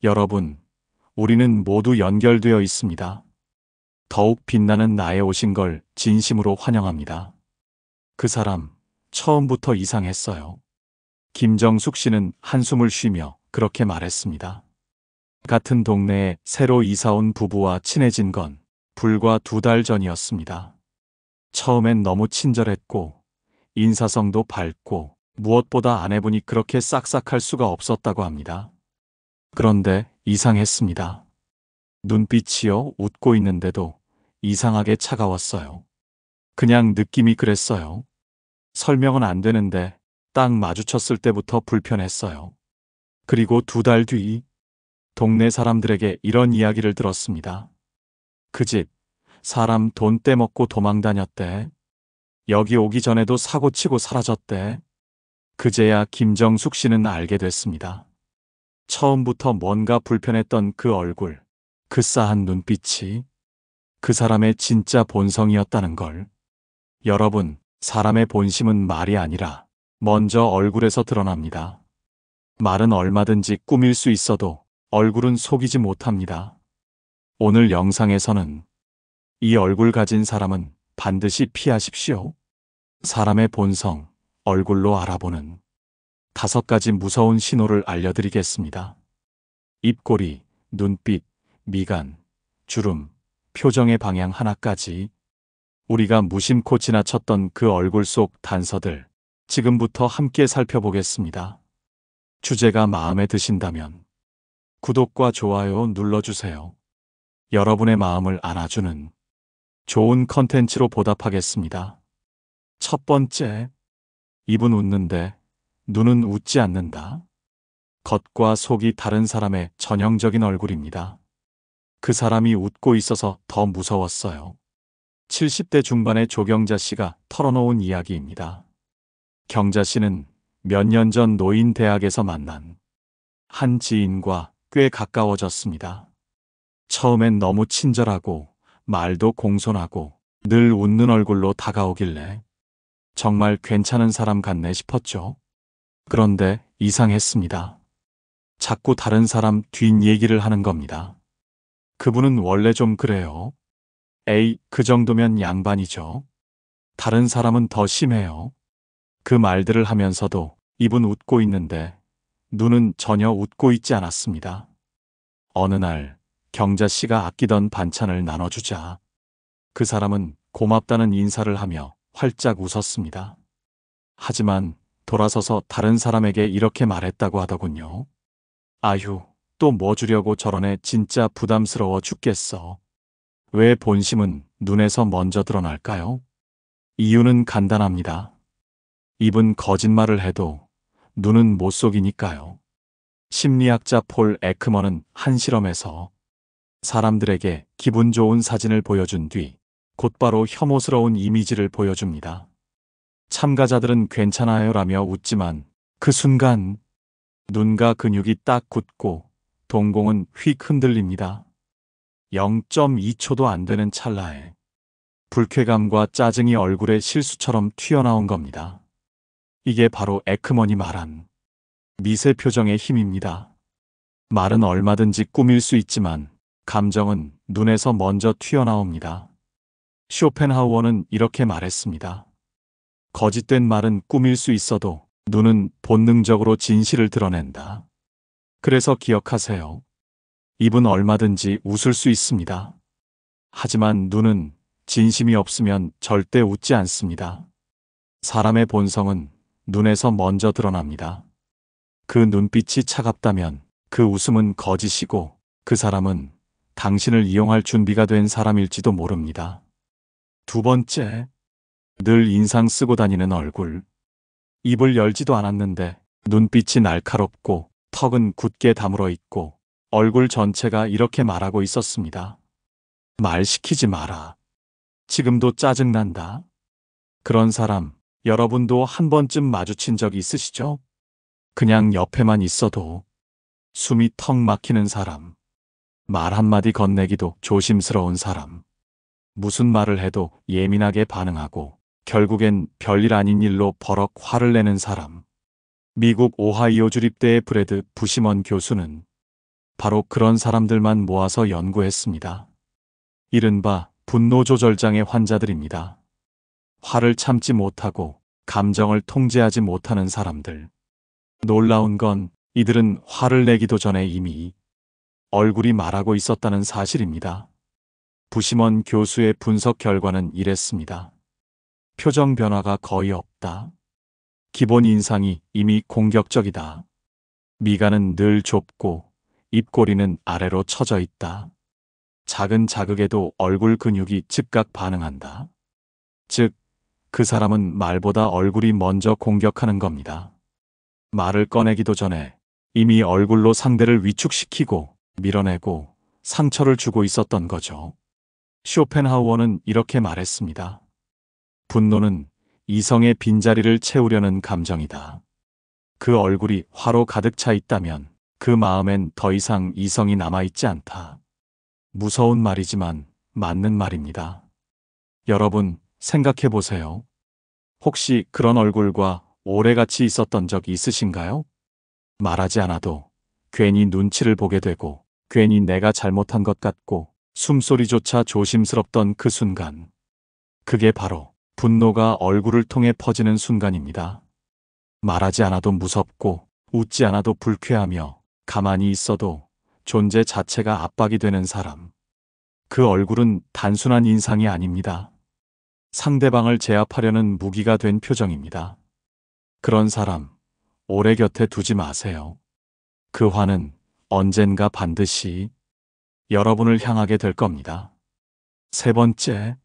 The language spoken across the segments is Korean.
여러분, 우리는 모두 연결되어 있습니다. 더욱 빛나는 나에 오신 걸 진심으로 환영합니다. 그 사람, 처음부터 이상했어요. 김정숙 씨는 한숨을 쉬며 그렇게 말했습니다. 같은 동네에 새로 이사 온 부부와 친해진 건 불과 2달 전이었습니다. 처음엔 너무 친절했고, 인사성도 밝고, 무엇보다 아내분이 그렇게 싹싹할 수가 없었다고 합니다. 그런데 이상했습니다. 눈빛이요, 웃고 있는데도 이상하게 차가웠어요. 그냥 느낌이 그랬어요. 설명은 안 되는데 딱 마주쳤을 때부터 불편했어요. 그리고 2달 뒤, 동네 사람들에게 이런 이야기를 들었습니다. 그 집, 사람 돈 떼먹고 도망 다녔대. 여기 오기 전에도 사고치고 사라졌대. 그제야 김정숙 씨는 알게 됐습니다. 처음부터 뭔가 불편했던 그 얼굴, 그 싸한 눈빛이 그 사람의 진짜 본성이었다는 걸. 여러분, 사람의 본심은 말이 아니라 먼저 얼굴에서 드러납니다. 말은 얼마든지 꾸밀 수 있어도 얼굴은 속이지 못합니다. 오늘 영상에서는 이 얼굴 가진 사람은 반드시 피하십시오. 사람의 본성, 얼굴로 알아보는 5가지 무서운 신호를 알려드리겠습니다. 입꼬리, 눈빛, 미간, 주름, 표정의 방향 하나까지 우리가 무심코 지나쳤던 그 얼굴 속 단서들 지금부터 함께 살펴보겠습니다. 주제가 마음에 드신다면 구독과 좋아요 눌러주세요. 여러분의 마음을 안아주는 좋은 컨텐츠로 보답하겠습니다. 첫 번째, 입은 웃는데 눈은 웃지 않는다. 겉과 속이 다른 사람의 전형적인 얼굴입니다. 그 사람이 웃고 있어서 더 무서웠어요. 70대 중반의 조경자 씨가 털어놓은 이야기입니다. 경자 씨는 몇 년 전 노인 대학에서 만난 한 지인과 꽤 가까워졌습니다. 처음엔 너무 친절하고 말도 공손하고 늘 웃는 얼굴로 다가오길래 정말 괜찮은 사람 같네 싶었죠. 그런데 이상했습니다. 자꾸 다른 사람 뒷얘기를 하는 겁니다. 그분은 원래 좀 그래요. 에이, 그 정도면 양반이죠. 다른 사람은 더 심해요. 그 말들을 하면서도 입은 웃고 있는데 눈은 전혀 웃고 있지 않았습니다. 어느 날 경자 씨가 아끼던 반찬을 나눠주자 그 사람은 고맙다는 인사를 하며 활짝 웃었습니다. 하지만 돌아서서 다른 사람에게 이렇게 말했다고 하더군요. 아휴, 또 뭐 주려고 저러네. 진짜 부담스러워 죽겠어. 왜 본심은 눈에서 먼저 드러날까요? 이유는 간단합니다. 입은 거짓말을 해도 눈은 못 속이니까요. 심리학자 폴 에크먼은 한 실험에서 사람들에게 기분 좋은 사진을 보여준 뒤 곧바로 혐오스러운 이미지를 보여줍니다. 참가자들은 괜찮아요라며 웃지만 그 순간 눈과 근육이 딱 굳고 동공은 휙 흔들립니다. 0.2초도 안 되는 찰나에 불쾌감과 짜증이 얼굴에 실수처럼 튀어나온 겁니다. 이게 바로 에크먼이 말한 미세 표정의 힘입니다. 말은 얼마든지 꾸밀 수 있지만 감정은 눈에서 먼저 튀어나옵니다. 쇼펜하우어는 이렇게 말했습니다. 거짓된 말은 꾸밀 수 있어도 눈은 본능적으로 진실을 드러낸다. 그래서 기억하세요. 입은 얼마든지 웃을 수 있습니다. 하지만 눈은 진심이 없으면 절대 웃지 않습니다. 사람의 본성은 눈에서 먼저 드러납니다. 그 눈빛이 차갑다면 그 웃음은 거짓이고 그 사람은 당신을 이용할 준비가 된 사람일지도 모릅니다. 두 번째, 늘 인상 쓰고 다니는 얼굴. 입을 열지도 않았는데 눈빛이 날카롭고 턱은 굳게 다물어 있고 얼굴 전체가 이렇게 말하고 있었습니다. 말 시키지 마라. 지금도 짜증난다. 그런 사람, 여러분도 한 번쯤 마주친 적 있으시죠? 그냥 옆에만 있어도 숨이 턱 막히는 사람. 말 한마디 건네기도 조심스러운 사람. 무슨 말을 해도 예민하게 반응하고 결국엔 별일 아닌 일로 버럭 화를 내는 사람. 미국 오하이오 주립대의 브래드 부시먼 교수는 바로 그런 사람들만 모아서 연구했습니다. 이른바 분노 조절장애 환자들입니다. 화를 참지 못하고 감정을 통제하지 못하는 사람들. 놀라운 건 이들은 화를 내기도 전에 이미 얼굴이 말하고 있었다는 사실입니다. 부시먼 교수의 분석 결과는 이랬습니다. 표정 변화가 거의 없다. 기본 인상이 이미 공격적이다. 미간은 늘 좁고 입꼬리는 아래로 처져 있다. 작은 자극에도 얼굴 근육이 즉각 반응한다. 즉, 그 사람은 말보다 얼굴이 먼저 공격하는 겁니다. 말을 꺼내기도 전에 이미 얼굴로 상대를 위축시키고 밀어내고 상처를 주고 있었던 거죠. 쇼펜하우어는 이렇게 말했습니다. 분노는 이성의 빈자리를 채우려는 감정이다. 그 얼굴이 화로 가득 차 있다면 그 마음엔 더 이상 이성이 남아있지 않다. 무서운 말이지만 맞는 말입니다. 여러분, 생각해 보세요. 혹시 그런 얼굴과 오래 같이 있었던 적 있으신가요? 말하지 않아도 괜히 눈치를 보게 되고 괜히 내가 잘못한 것 같고 숨소리조차 조심스럽던 그 순간. 그게 바로 분노가 얼굴을 통해 퍼지는 순간입니다. 말하지 않아도 무섭고 웃지 않아도 불쾌하며 가만히 있어도 존재 자체가 압박이 되는 사람. 그 얼굴은 단순한 인상이 아닙니다. 상대방을 제압하려는 무기가 된 표정입니다. 그런 사람, 오래 곁에 두지 마세요. 그 화는 언젠가 반드시 여러분을 향하게 될 겁니다. 세 번째,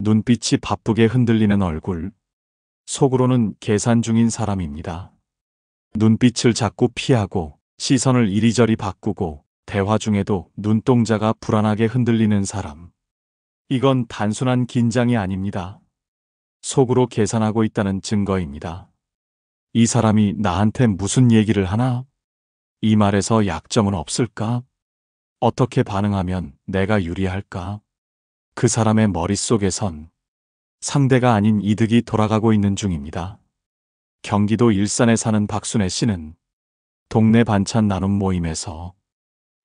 눈빛이 바쁘게 흔들리는 얼굴. 속으로는 계산 중인 사람입니다. 눈빛을 자꾸 피하고 시선을 이리저리 바꾸고 대화 중에도 눈동자가 불안하게 흔들리는 사람. 이건 단순한 긴장이 아닙니다. 속으로 계산하고 있다는 증거입니다. 이 사람이 나한테 무슨 얘기를 하나? 이 말에서 약점은 없을까? 어떻게 반응하면 내가 유리할까? 그 사람의 머릿속에선 상대가 아닌 이득이 돌아가고 있는 중입니다. 경기도 일산에 사는 박순애 씨는 동네 반찬 나눔 모임에서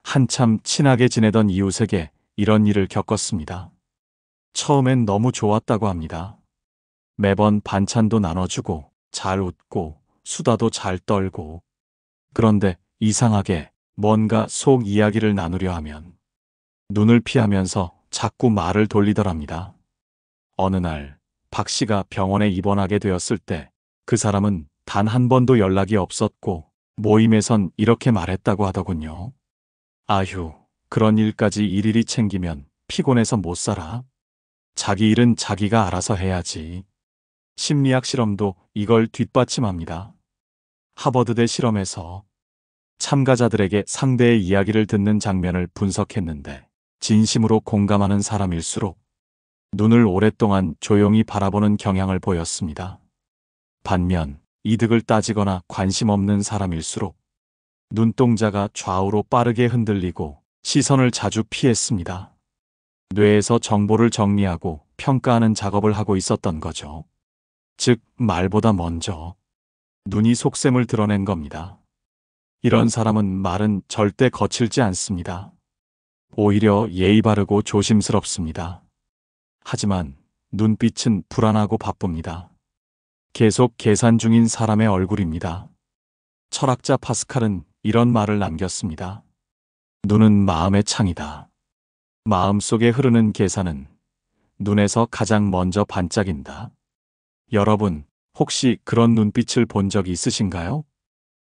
한참 친하게 지내던 이웃에게 이런 일을 겪었습니다. 처음엔 너무 좋았다고 합니다. 매번 반찬도 나눠주고 잘 웃고 수다도 잘 떨고. 그런데 이상하게 뭔가 속 이야기를 나누려 하면 눈을 피하면서 자꾸 말을 돌리더랍니다. 어느 날 박 씨가 병원에 입원하게 되었을 때 그 사람은 단 한 번도 연락이 없었고 모임에선 이렇게 말했다고 하더군요. 아휴, 그런 일까지 일일이 챙기면 피곤해서 못 살아. 자기 일은 자기가 알아서 해야지. 심리학 실험도 이걸 뒷받침합니다. 하버드대 실험에서 참가자들에게 상대의 이야기를 듣는 장면을 분석했는데 진심으로 공감하는 사람일수록 눈을 오랫동안 조용히 바라보는 경향을 보였습니다. 반면 이득을 따지거나 관심 없는 사람일수록 눈동자가 좌우로 빠르게 흔들리고 시선을 자주 피했습니다. 뇌에서 정보를 정리하고 평가하는 작업을 하고 있었던 거죠. 즉, 말보다 먼저 눈이 속셈을 드러낸 겁니다. 이런 사람은 말은 절대 거칠지 않습니다. 오히려 예의 바르고 조심스럽습니다. 하지만 눈빛은 불안하고 바쁩니다. 계속 계산 중인 사람의 얼굴입니다. 철학자 파스칼은 이런 말을 남겼습니다. 눈은 마음의 창이다. 마음속에 흐르는 계산은 눈에서 가장 먼저 반짝인다. 여러분, 혹시 그런 눈빛을 본 적 있으신가요?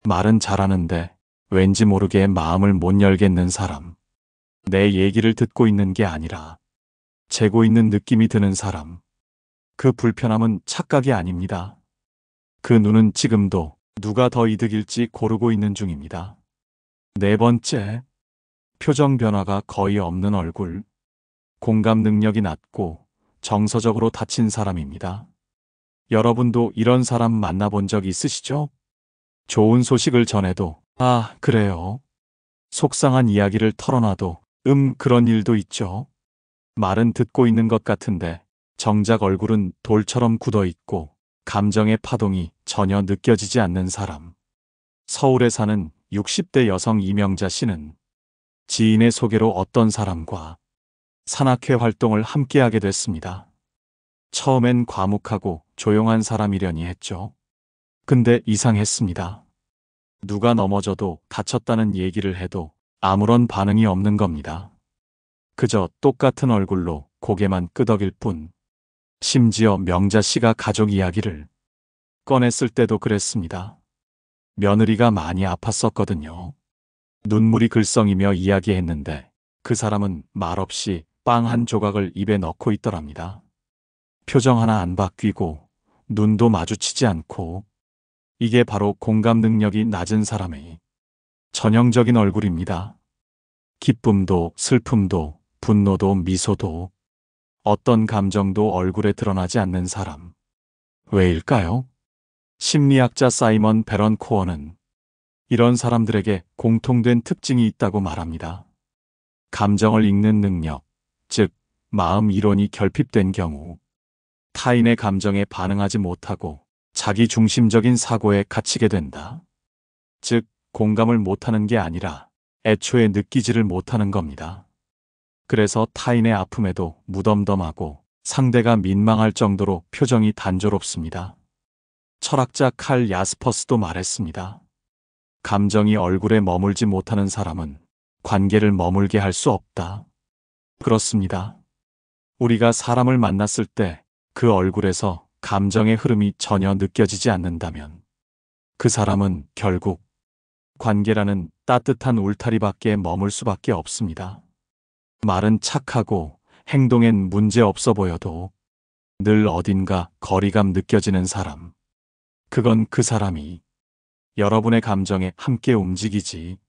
말은 잘하는데 왠지 모르게 마음을 못 열겠는 사람. 내 얘기를 듣고 있는 게 아니라 재고 있는 느낌이 드는 사람. 그 불편함은 착각이 아닙니다. 그 눈은 지금도 누가 더 이득일지 고르고 있는 중입니다. 네 번째, 표정 변화가 거의 없는 얼굴. 공감 능력이 낮고 정서적으로 다친 사람입니다. 여러분도 이런 사람 만나본 적 있으시죠? 좋은 소식을 전해도 아, 그래요. 속상한 이야기를 털어놔도 그런 일도 있죠. 말은 듣고 있는 것 같은데 정작 얼굴은 돌처럼 굳어 있고 감정의 파동이 전혀 느껴지지 않는 사람. 서울에 사는 60대 여성 이명자 씨는 지인의 소개로 어떤 사람과 산악회 활동을 함께하게 됐습니다. 처음엔 과묵하고 조용한 사람이려니 했죠. 근데 이상했습니다. 누가 넘어져도 다쳤다는 얘기를 해도 아무런 반응이 없는 겁니다. 그저 똑같은 얼굴로 고개만 끄덕일 뿐. 심지어 명자 씨가 가족 이야기를 꺼냈을 때도 그랬습니다. 며느리가 많이 아팠었거든요. 눈물이 글썽이며 이야기했는데 그 사람은 말없이 빵 한 조각을 입에 넣고 있더랍니다. 표정 하나 안 바뀌고 눈도 마주치지 않고. 이게 바로 공감 능력이 낮은 사람의 전형적인 얼굴입니다. 기쁨도 슬픔도 분노도 미소도 어떤 감정도 얼굴에 드러나지 않는 사람. 왜일까요? 심리학자 사이먼 베런 코어는 이런 사람들에게 공통된 특징이 있다고 말합니다. 감정을 읽는 능력, 즉 마음 이론이 결핍된 경우 타인의 감정에 반응하지 못하고 자기 중심적인 사고에 갇히게 된다. 즉 공감을 못하는 게 아니라 애초에 느끼지를 못하는 겁니다. 그래서 타인의 아픔에도 무덤덤하고 상대가 민망할 정도로 표정이 단조롭습니다. 철학자 칼 야스퍼스도 말했습니다. 감정이 얼굴에 머물지 못하는 사람은 관계를 머물게 할 수 없다. 그렇습니다. 우리가 사람을 만났을 때 그 얼굴에서 감정의 흐름이 전혀 느껴지지 않는다면 그 사람은 결국 관계라는 따뜻한 울타리 밖에 머물 수밖에 없습니다. 말은 착하고 행동엔 문제 없어 보여도 늘 어딘가 거리감 느껴지는 사람. 그건 그 사람이 여러분의 감정에 함께 움직이지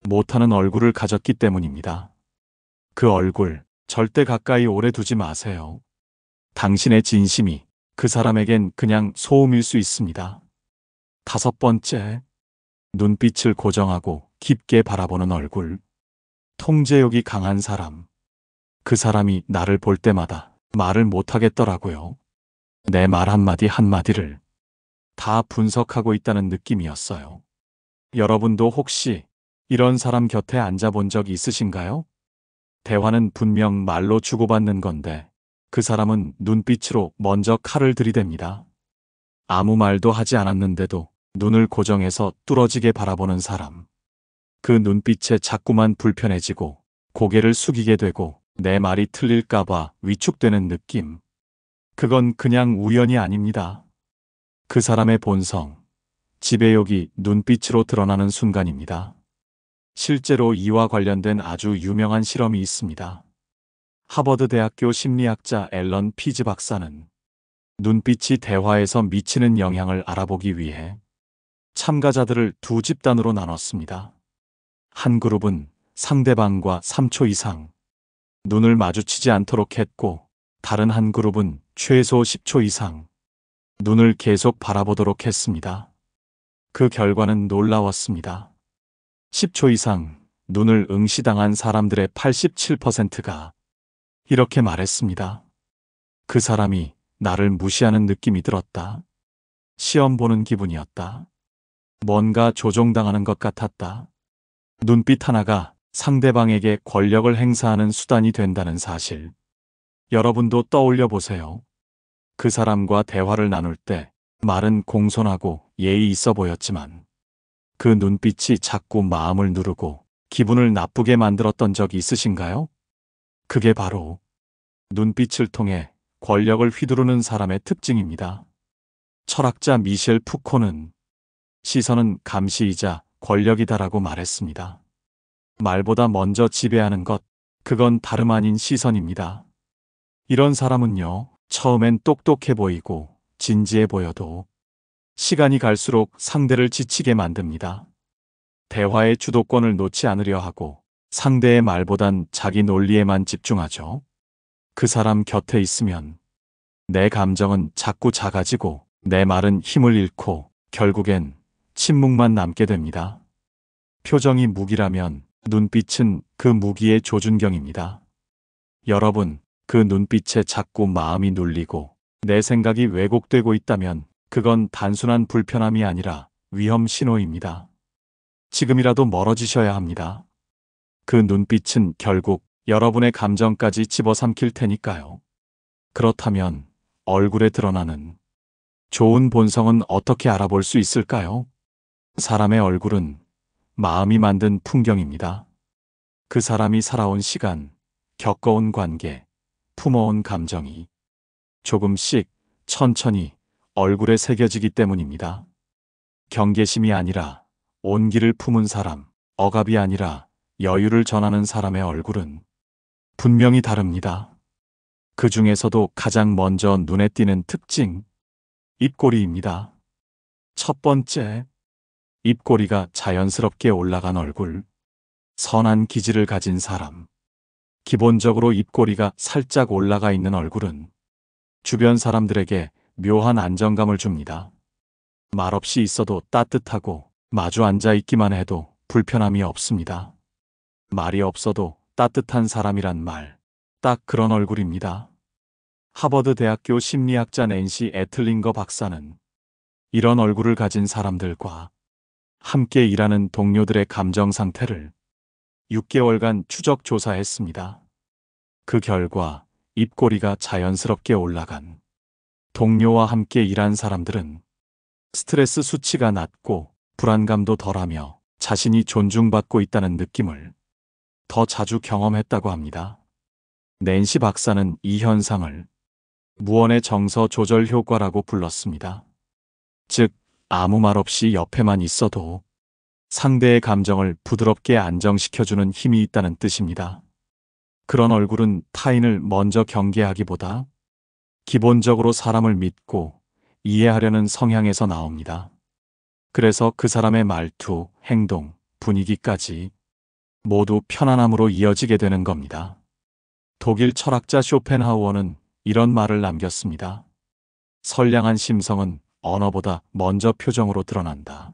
못하는 얼굴을 가졌기 때문입니다. 그 얼굴 절대 가까이 오래 두지 마세요. 당신의 진심이 그 사람에겐 그냥 소음일 수 있습니다. 5번째, 눈빛을 고정하고 깊게 바라보는 얼굴. 통제욕이 강한 사람. 그 사람이 나를 볼 때마다 말을 못하겠더라고요. 내 말 한마디 한마디를 다 분석하고 있다는 느낌이었어요. 여러분도 혹시 이런 사람 곁에 앉아본 적 있으신가요? 대화는 분명 말로 주고받는 건데 그 사람은 눈빛으로 먼저 칼을 들이댑니다. 아무 말도 하지 않았는데도 눈을 고정해서 뚫어지게 바라보는 사람. 그 눈빛에 자꾸만 불편해지고 고개를 숙이게 되고 내 말이 틀릴까봐 위축되는 느낌. 그건 그냥 우연이 아닙니다. 그 사람의 본성, 지배욕이 눈빛으로 드러나는 순간입니다. 실제로 이와 관련된 아주 유명한 실험이 있습니다. 하버드 대학교 심리학자 앨런 피즈 박사는 눈빛이 대화에서 미치는 영향을 알아보기 위해 참가자들을 두 집단으로 나눴습니다. 한 그룹은 상대방과 3초 이상 눈을 마주치지 않도록 했고 다른 한 그룹은 최소 10초 이상 눈을 계속 바라보도록 했습니다. 그 결과는 놀라웠습니다. 10초 이상 눈을 응시당한 사람들의 87%가 이렇게 말했습니다. 그 사람이 나를 무시하는 느낌이 들었다. 시험 보는 기분이었다. 뭔가 조종당하는 것 같았다. 눈빛 하나가 상대방에게 권력을 행사하는 수단이 된다는 사실. 여러분도 떠올려 보세요. 그 사람과 대화를 나눌 때 말은 공손하고 예의 있어 보였지만 그 눈빛이 자꾸 마음을 누르고 기분을 나쁘게 만들었던 적이 있으신가요? 그게 바로 눈빛을 통해 권력을 휘두르는 사람의 특징입니다. 철학자 미셸 푸코는 시선은 감시이자 권력이다라고 말했습니다. 말보다 먼저 지배하는 것, 그건 다름 아닌 시선입니다. 이런 사람은요, 처음엔 똑똑해 보이고 진지해 보여도 시간이 갈수록 상대를 지치게 만듭니다. 대화의 주도권을 놓지 않으려 하고 상대의 말보단 자기 논리에만 집중하죠. 그 사람 곁에 있으면 내 감정은 자꾸 작아지고 내 말은 힘을 잃고 결국엔 침묵만 남게 됩니다. 표정이 무기라면 눈빛은 그 무기의 조준경입니다. 여러분, 그 눈빛에 자꾸 마음이 눌리고 내 생각이 왜곡되고 있다면 그건 단순한 불편함이 아니라 위험 신호입니다. 지금이라도 멀어지셔야 합니다. 그 눈빛은 결국 여러분의 감정까지 집어삼킬 테니까요. 그렇다면 얼굴에 드러나는 좋은 본성은 어떻게 알아볼 수 있을까요? 사람의 얼굴은 마음이 만든 풍경입니다. 그 사람이 살아온 시간, 겪어온 관계, 품어온 감정이 조금씩 천천히 얼굴에 새겨지기 때문입니다. 경계심이 아니라 온기를 품은 사람, 억압이 아니라 여유를 전하는 사람의 얼굴은 분명히 다릅니다. 그 중에서도 가장 먼저 눈에 띄는 특징, 입꼬리입니다. 첫 번째, 입꼬리가 자연스럽게 올라간 얼굴, 선한 기질을 가진 사람. 기본적으로 입꼬리가 살짝 올라가 있는 얼굴은 주변 사람들에게 묘한 안정감을 줍니다. 말없이 있어도 따뜻하고 마주 앉아 있기만 해도 불편함이 없습니다. 말이 없어도 따뜻한 사람이란 말, 딱 그런 얼굴입니다. 하버드 대학교 심리학자 낸시 애틀링거 박사는 이런 얼굴을 가진 사람들과 함께 일하는 동료들의 감정 상태를 6개월간 추적 조사했습니다. 그 결과 입꼬리가 자연스럽게 올라간 동료와 함께 일한 사람들은 스트레스 수치가 낮고 불안감도 덜하며 자신이 존중받고 있다는 느낌을 더 자주 경험했다고 합니다. 낸시 박사는 이 현상을 무언의 정서 조절 효과라고 불렀습니다. 즉, 아무 말 없이 옆에만 있어도 상대의 감정을 부드럽게 안정시켜주는 힘이 있다는 뜻입니다. 그런 얼굴은 타인을 먼저 경계하기보다 기본적으로 사람을 믿고 이해하려는 성향에서 나옵니다. 그래서 그 사람의 말투, 행동, 분위기까지 모두 편안함으로 이어지게 되는 겁니다. 독일 철학자 쇼펜하우어는 이런 말을 남겼습니다. 선량한 심성은 언어보다 먼저 표정으로 드러난다.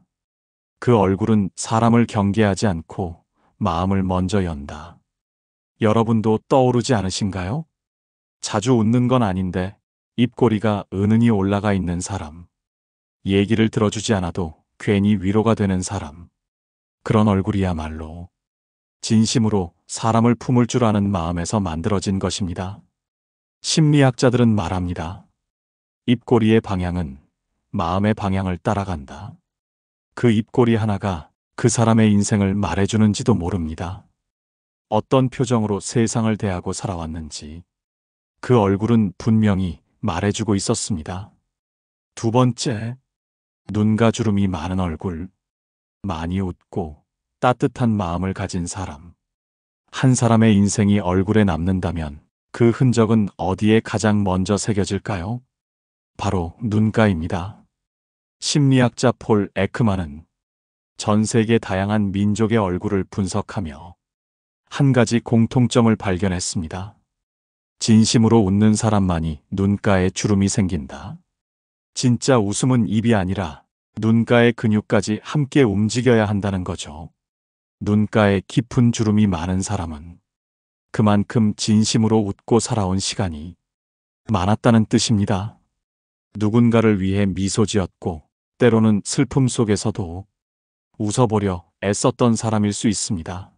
그 얼굴은 사람을 경계하지 않고 마음을 먼저 연다. 여러분도 떠오르지 않으신가요? 자주 웃는 건 아닌데 입꼬리가 은은히 올라가 있는 사람. 얘기를 들어주지 않아도 괜히 위로가 되는 사람. 그런 얼굴이야말로 진심으로 사람을 품을 줄 아는 마음에서 만들어진 것입니다. 심리학자들은 말합니다. 입꼬리의 방향은 마음의 방향을 따라간다. 그 입꼬리 하나가 그 사람의 인생을 말해주는지도 모릅니다. 어떤 표정으로 세상을 대하고 살아왔는지 그 얼굴은 분명히 말해주고 있었습니다. 두 번째, 눈가 주름이 많은 얼굴, 많이 웃고 따뜻한 마음을 가진 사람. 한 사람의 인생이 얼굴에 남는다면 그 흔적은 어디에 가장 먼저 새겨질까요? 바로 눈가입니다. 심리학자 폴 에크만은 전 세계 다양한 민족의 얼굴을 분석하며 한 가지 공통점을 발견했습니다. 진심으로 웃는 사람만이 눈가에 주름이 생긴다. 진짜 웃음은 입이 아니라 눈가의 근육까지 함께 움직여야 한다는 거죠. 눈가에 깊은 주름이 많은 사람은 그만큼 진심으로 웃고 살아온 시간이 많았다는 뜻입니다. 누군가를 위해 미소 지었고 때로는 슬픔 속에서도 웃어보려 애썼던 사람일 수 있습니다.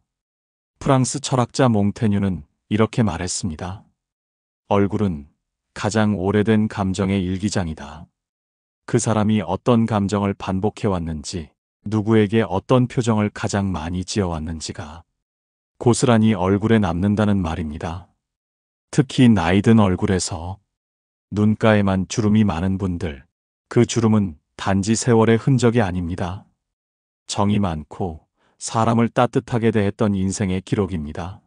프랑스 철학자 몽테뉴는 이렇게 말했습니다. 얼굴은 가장 오래된 감정의 일기장이다. 그 사람이 어떤 감정을 반복해왔는지, 누구에게 어떤 표정을 가장 많이 지어왔는지가 고스란히 얼굴에 남는다는 말입니다. 특히 나이든 얼굴에서 눈가에만 주름이 많은 분들, 그 주름은 단지 세월의 흔적이 아닙니다. 정이 많고 사람을 따뜻하게 대했던 인생의 기록입니다.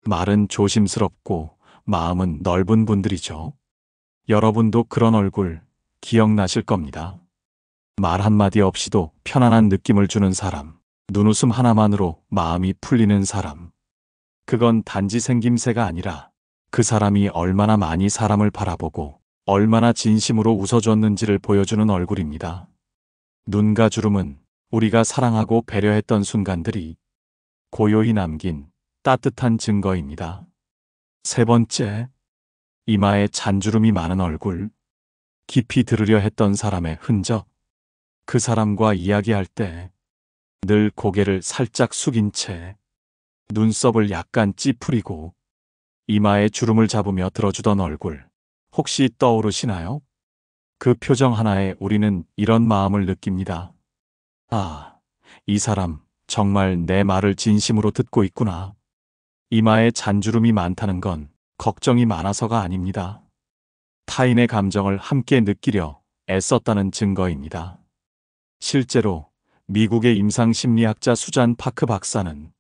말은 조심스럽고 마음은 넓은 분들이죠. 여러분도 그런 얼굴 기억나실 겁니다. 말 한마디 없이도 편안한 느낌을 주는 사람, 눈웃음 하나만으로 마음이 풀리는 사람. 그건 단지 생김새가 아니라 그 사람이 얼마나 많이 사람을 바라보고 얼마나 진심으로 웃어줬는지를 보여주는 얼굴입니다. 눈가 주름은 우리가 사랑하고 배려했던 순간들이 고요히 남긴 따뜻한 증거입니다. 세 번째, 이마에 잔주름이 많은 얼굴, 깊이 들으려 했던 사람의 흔적. 그 사람과 이야기할 때 늘 고개를 살짝 숙인 채 눈썹을 약간 찌푸리고 이마에 주름을 잡으며 들어주던 얼굴, 혹시 떠오르시나요? 그 표정 하나에 우리는 이런 마음을 느낍니다. 아, 이 사람 정말 내 말을 진심으로 듣고 있구나. 이마에 잔주름이 많다는 건 걱정이 많아서가 아닙니다. 타인의 감정을 함께 느끼려 애썼다는 증거입니다. 실제로 미국의 임상심리학자 수잔 파크 박사는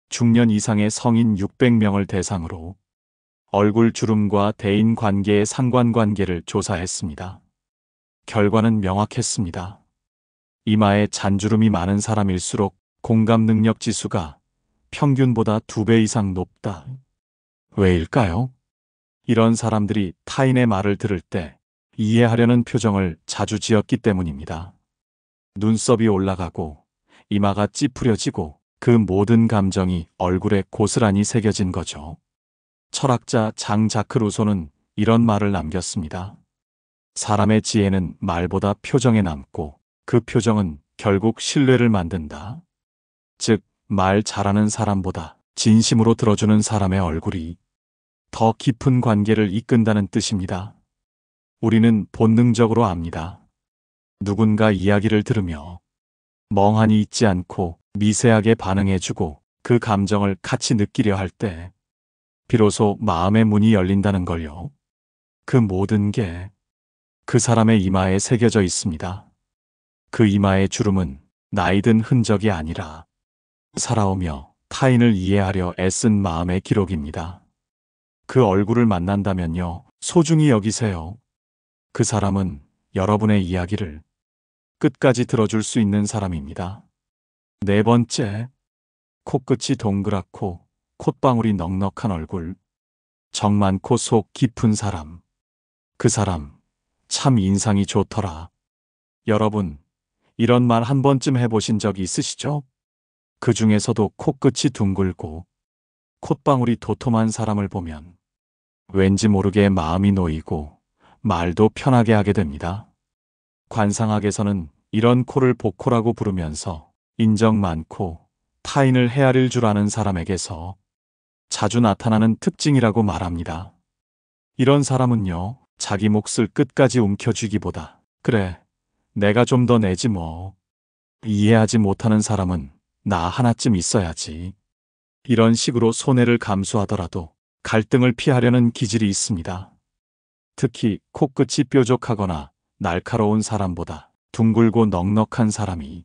중년 이상의 성인 600명을 대상으로 얼굴 주름과 대인 관계의 상관관계를 조사했습니다. 결과는 명확했습니다. 이마에 잔주름이 많은 사람일수록 공감 능력 지수가 평균보다 2배 이상 높다. 왜일까요? 이런 사람들이 타인의 말을 들을 때 이해하려는 표정을 자주 지었기 때문입니다. 눈썹이 올라가고 이마가 찌푸려지고 그 모든 감정이 얼굴에 고스란히 새겨진 거죠. 철학자 장 자크 루소는 이런 말을 남겼습니다. 사람의 지혜는 말보다 표정에 남고 그 표정은 결국 신뢰를 만든다. 즉, 말 잘하는 사람보다 진심으로 들어주는 사람의 얼굴이 더 깊은 관계를 이끈다는 뜻입니다. 우리는 본능적으로 압니다. 누군가 이야기를 들으며 멍하니 있지 않고 미세하게 반응해주고 그 감정을 같이 느끼려 할 때 비로소 마음의 문이 열린다는 걸요. 그 모든 게 그 사람의 이마에 새겨져 있습니다. 그 이마의 주름은 나이든 흔적이 아니라 살아오며 타인을 이해하려 애쓴 마음의 기록입니다. 그 얼굴을 만난다면요, 소중히 여기세요. 그 사람은 여러분의 이야기를 끝까지 들어줄 수 있는 사람입니다. 네 번째, 코끝이 동그랗고 콧방울이 넉넉한 얼굴, 정 많고 속 깊은 사람. 그 사람 참 인상이 좋더라. 여러분, 이런 말 한 번쯤 해보신 적 있으시죠? 그 중에서도 코끝이 둥글고 콧방울이 도톰한 사람을 보면 왠지 모르게 마음이 놓이고 말도 편하게 하게 됩니다. 관상학에서는 이런 코를 복코라고 부르면서 인정 많고 타인을 헤아릴 줄 아는 사람에게서 자주 나타나는 특징이라고 말합니다. 이런 사람은요, 자기 몫을 끝까지 움켜쥐기보다 그래, 내가 좀 더 내지 뭐. 이해하지 못하는 사람은 나 하나쯤 있어야지. 이런 식으로 손해를 감수하더라도 갈등을 피하려는 기질이 있습니다. 특히 코끝이 뾰족하거나 날카로운 사람보다 둥글고 넉넉한 사람이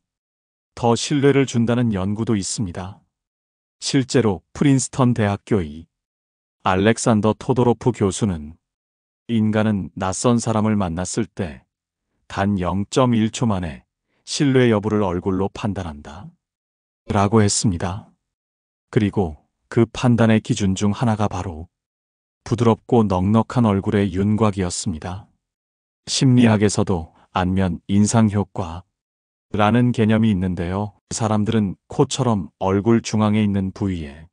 더 신뢰를 준다는 연구도 있습니다. 실제로 프린스턴 대학교의 알렉산더 토도로프 교수는 인간은 낯선 사람을 만났을 때 단 0.1초 만에 신뢰 여부를 얼굴로 판단한다. 라고 했습니다. 그리고 그 판단의 기준 중 하나가 바로 부드럽고 넉넉한 얼굴의 윤곽이었습니다. 심리학에서도 안면 인상 효과라는 개념이 있는데요. 사람들은 코처럼 얼굴 중앙에 있는 부위에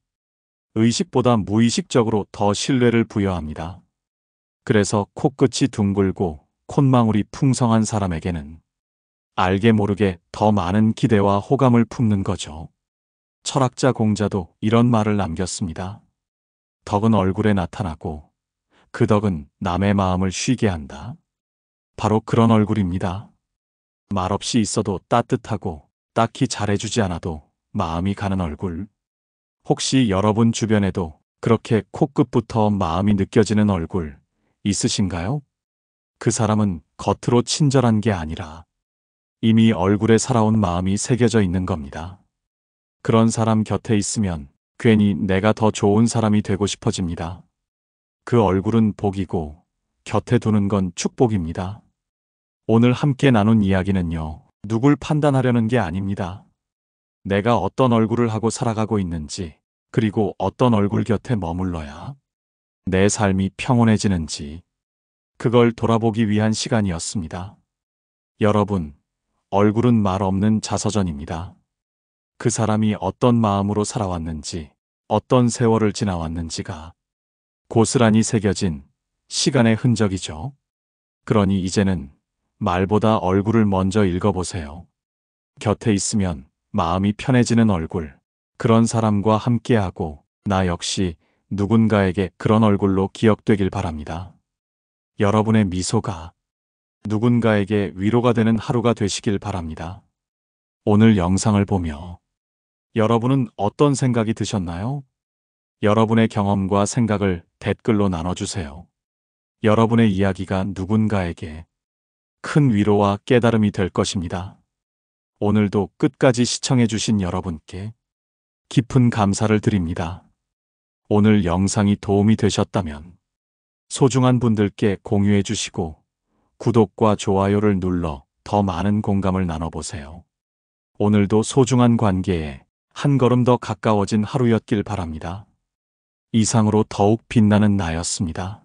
의식보다 무의식적으로 더 신뢰를 부여합니다. 그래서 코끝이 둥글고 콧망울이 풍성한 사람에게는 알게 모르게 더 많은 기대와 호감을 품는 거죠. 철학자 공자도 이런 말을 남겼습니다. 덕은 얼굴에 나타나고 그 덕은 남의 마음을 쉬게 한다. 바로 그런 얼굴입니다. 말없이 있어도 따뜻하고 딱히 잘해주지 않아도 마음이 가는 얼굴. 혹시 여러분 주변에도 그렇게 코끝부터 마음이 느껴지는 얼굴 있으신가요? 그 사람은 겉으로 친절한 게 아니라 이미 얼굴에 살아온 마음이 새겨져 있는 겁니다. 그런 사람 곁에 있으면 괜히 내가 더 좋은 사람이 되고 싶어집니다. 그 얼굴은 복이고 곁에 두는 건 축복입니다. 오늘 함께 나눈 이야기는요, 누굴 판단하려는 게 아닙니다. 내가 어떤 얼굴을 하고 살아가고 있는지, 그리고 어떤 얼굴 곁에 머물러야 내 삶이 평온해지는지, 그걸 돌아보기 위한 시간이었습니다. 여러분, 얼굴은 말 없는 자서전입니다. 그 사람이 어떤 마음으로 살아왔는지, 어떤 세월을 지나왔는지가 고스란히 새겨진 시간의 흔적이죠. 그러니 이제는 말보다 얼굴을 먼저 읽어보세요. 곁에 있으면 마음이 편해지는 얼굴, 그런 사람과 함께하고 나 역시 누군가에게 그런 얼굴로 기억되길 바랍니다. 여러분의 미소가 누군가에게 위로가 되는 하루가 되시길 바랍니다. 오늘 영상을 보며 여러분은 어떤 생각이 드셨나요? 여러분의 경험과 생각을 댓글로 나눠주세요. 여러분의 이야기가 누군가에게 큰 위로와 깨달음이 될 것입니다. 오늘도 끝까지 시청해주신 여러분께 깊은 감사를 드립니다. 오늘 영상이 도움이 되셨다면 소중한 분들께 공유해 주시고 구독과 좋아요를 눌러 더 많은 공감을 나눠보세요. 오늘도 소중한 관계에 한 걸음 더 가까워진 하루였길 바랍니다. 이상으로 더욱 빛나는 나였습니다.